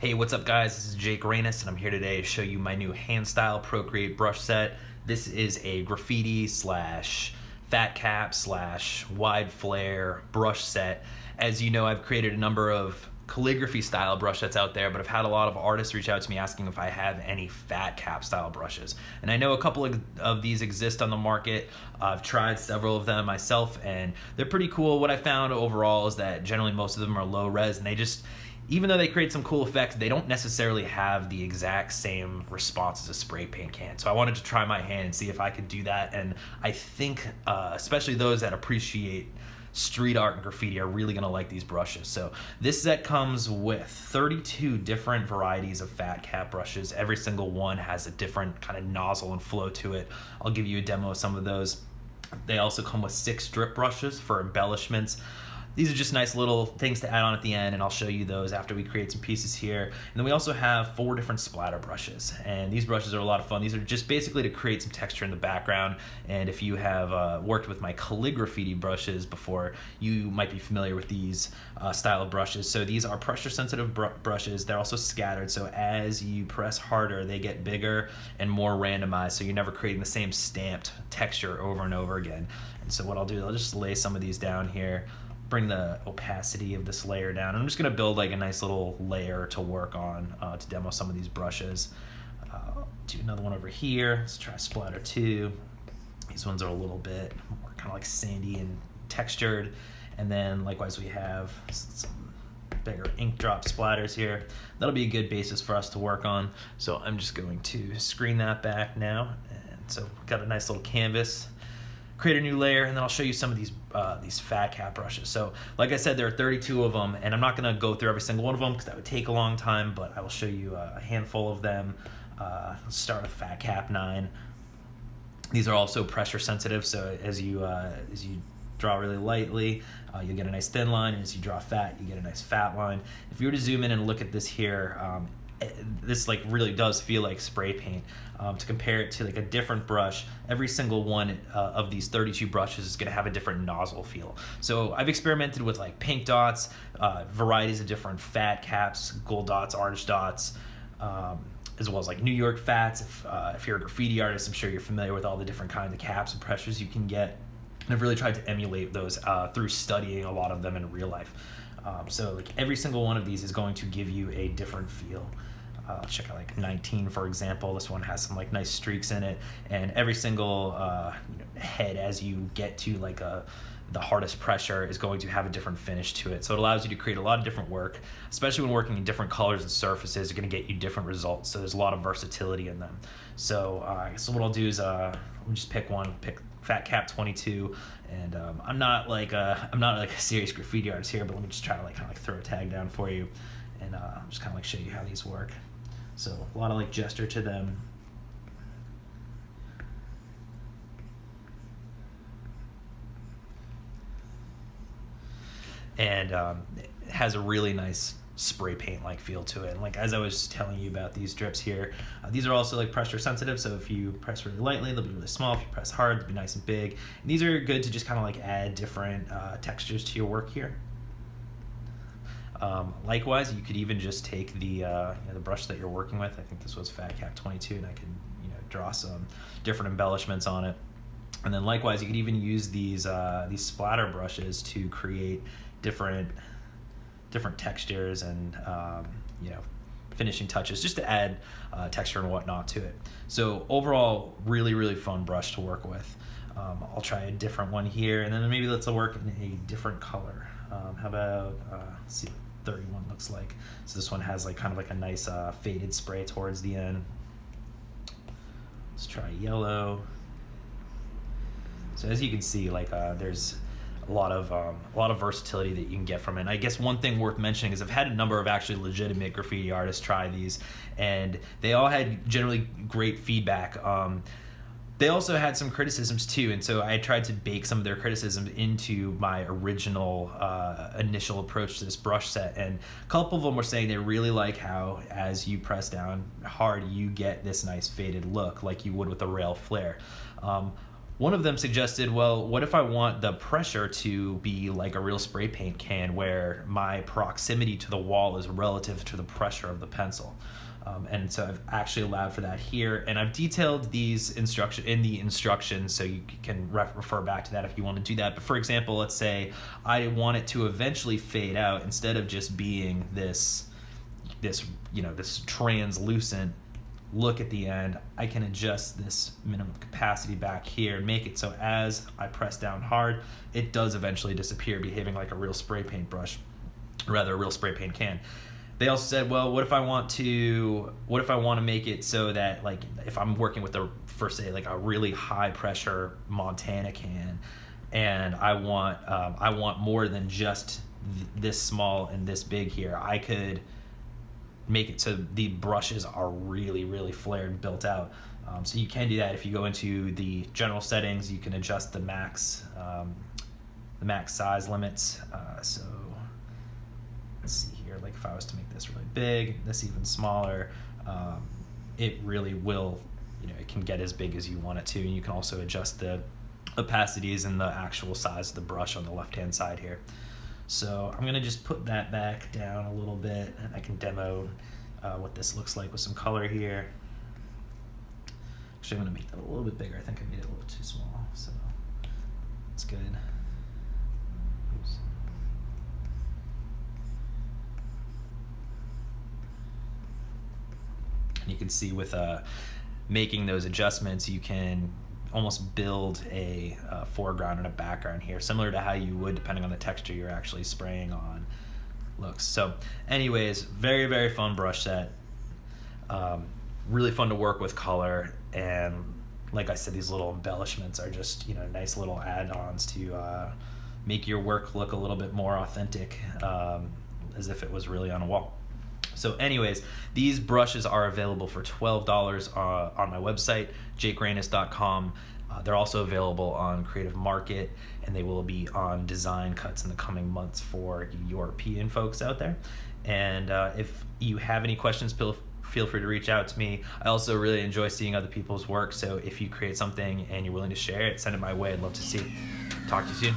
Hey, what's up guys? This is Jake Reynes and I'm here today to show you my new Handstyle Procreate brush set. This is a graffiti slash fat cap slash wide flare brush set. As you know, I've created a number of calligraphy style brush sets out there, but I've had a lot of artists reach out to me asking if I have any fat cap style brushes. And I know a couple of these exist on the market. I've tried several of them myself and they're pretty cool. What I found overall is that generally most of them are low res and they just, even though they create some cool effects, they don't necessarily have the exact same response as a spray paint can. So I wanted to try my hand and see if I could do that. And I think, especially those that appreciate street art and graffiti are really gonna like these brushes. So this set comes with 32 different varieties of fat cap brushes. Every single one has a different kind of nozzle and flow to it. I'll give you a demo of some of those. They also come with 6 drip brushes for embellishments. These are just nice little things to add on at the end, and I'll show you those after we create some pieces here. And then we also have 4 different splatter brushes, and these brushes are a lot of fun. These are just basically to create some texture in the background, and if you have worked with my calligraphy brushes before, you might be familiar with these style of brushes. So these are pressure sensitive brushes. They're also scattered, so as you press harder, they get bigger and more randomized, so you're never creating the same stamped texture over and over again. And so what I'll do, I'll just lay some of these down here, bring the opacity of this layer down. I'm just gonna build like a nice little layer to work on to demo some of these brushes. Do another one over here. Let's try splatter 2. These ones are a little bit more kind of like sandy and textured. And then likewise we have some bigger ink drop splatters here. That'll be a good basis for us to work on. So I'm just going to screen that back now. And so we've got a nice little canvas. Create a new layer, and then I'll show you some of these fat cap brushes. So like I said, there are 32 of them, and I'm not gonna go through every single one of them because that would take a long time, but I will show you a handful of them. Let's start with fat cap 9. These are also pressure sensitive, so as you draw really lightly, you'll get a nice thin line, and as you draw fat, you get a nice fat line. If you were to zoom in and look at this here, this like really does feel like spray paint. To compare it to like a different brush, every single one of these 32 brushes is going to have a different nozzle feel. So I've experimented with like pink dots, varieties of different fat caps, gold dots, orange dots, as well as like New York fats. If you're a graffiti artist, I'm sure you're familiar with all the different kinds of caps and pressures you can get. And I've really tried to emulate those through studying a lot of them in real life. So like every single one of these is going to give you a different feel. Check out like 19 for example. This one has some like nice streaks in it, and every single head as you get to like the hardest pressure is going to have a different finish to it. So it allows you to create a lot of different work, especially when working in different colors and surfaces. Are going to get you different results. So there's a lot of versatility in them. So so what I'll do is we'll just pick one, pick Fat Cap 22, and I'm not like a serious graffiti artist here, but let me just try to like kind of like throw a tag down for you, and just kind of like show you how these work. So a lot of like gesture to them. And it has a really nice spray paint like feel to it. And like as I was telling you about these drips here, these are also like pressure sensitive, so if you press really lightly they'll be really small. If you press hard they'll be nice and big. And these are good to just kind of like add different textures to your work here. Likewise, you could even just take the brush that you're working with. I think this was Fat Cap 22, and I can draw some different embellishments on it. And then likewise, you could even use these splatter brushes to create different textures and finishing touches, just to add texture and whatnot to it. So overall, really fun brush to work with. I'll try a different one here, and then maybe let's work in a different color. How about let's see what 31 looks like. So this one has like kind of like a nice faded spray towards the end. Let's try yellow. So as you can see, like there's a lot of versatility that you can get from it. And I guess one thing worth mentioning is I've had a number of actually legitimate graffiti artists try these, and they all had generally great feedback. They also had some criticisms too, and so I tried to bake some of their criticisms into my original initial approach to this brush set. And a couple of them were saying they really like how as you press down hard you get this nice faded look like you would with a rail flare. one of them suggested, well, what if I want the pressure to be like a real spray paint can where my proximity to the wall is relative to the pressure of the pencil? And so I've actually allowed for that here, and I've detailed these in the instructions, so you can refer back to that if you want to do that. But for example, let's say I want it to eventually fade out instead of just being this translucent look at the end. I can adjust this minimum capacity back here and make it so as I press down hard, it does eventually disappear, behaving like a real spray paint brush, or rather a real spray paint can. They also said, well, what if I want to make it so that, like, if I'm working with say like a really high pressure Montana can, and I want more than just this small and this big here, I could make it so the brushes are really, really flared and built out. So you can do that. If you go into the general settings, you can adjust the max size limits. So let's see here, like if I was to make this really big, this even smaller, it really will, it can get as big as you want it to. And you can also adjust the opacities and the actual size of the brush on the left-hand side here. So I'm gonna just put that back down a little bit, and I can demo what this looks like with some color here. Actually, I'm gonna make that a little bit bigger. I think I made it a little too small, so it's good. Oops. And you can see with making those adjustments, you can almost build a foreground and a background here, similar to how you would depending on the texture you're actually spraying on looks. So anyways, very, very fun brush set. Really fun to work with color, and like I said, these little embellishments are just nice little add-ons to make your work look a little bit more authentic, as if it was really on a wall. So anyways, these brushes are available for $12 on my website, jakegranis.com. They're also available on Creative Market, and they will be on design cuts in the coming months for European folks out there. And if you have any questions, feel free to reach out to me. I also really enjoy seeing other people's work, so if you create something and you're willing to share it, send it my way. I'd love to see it. Talk to you soon.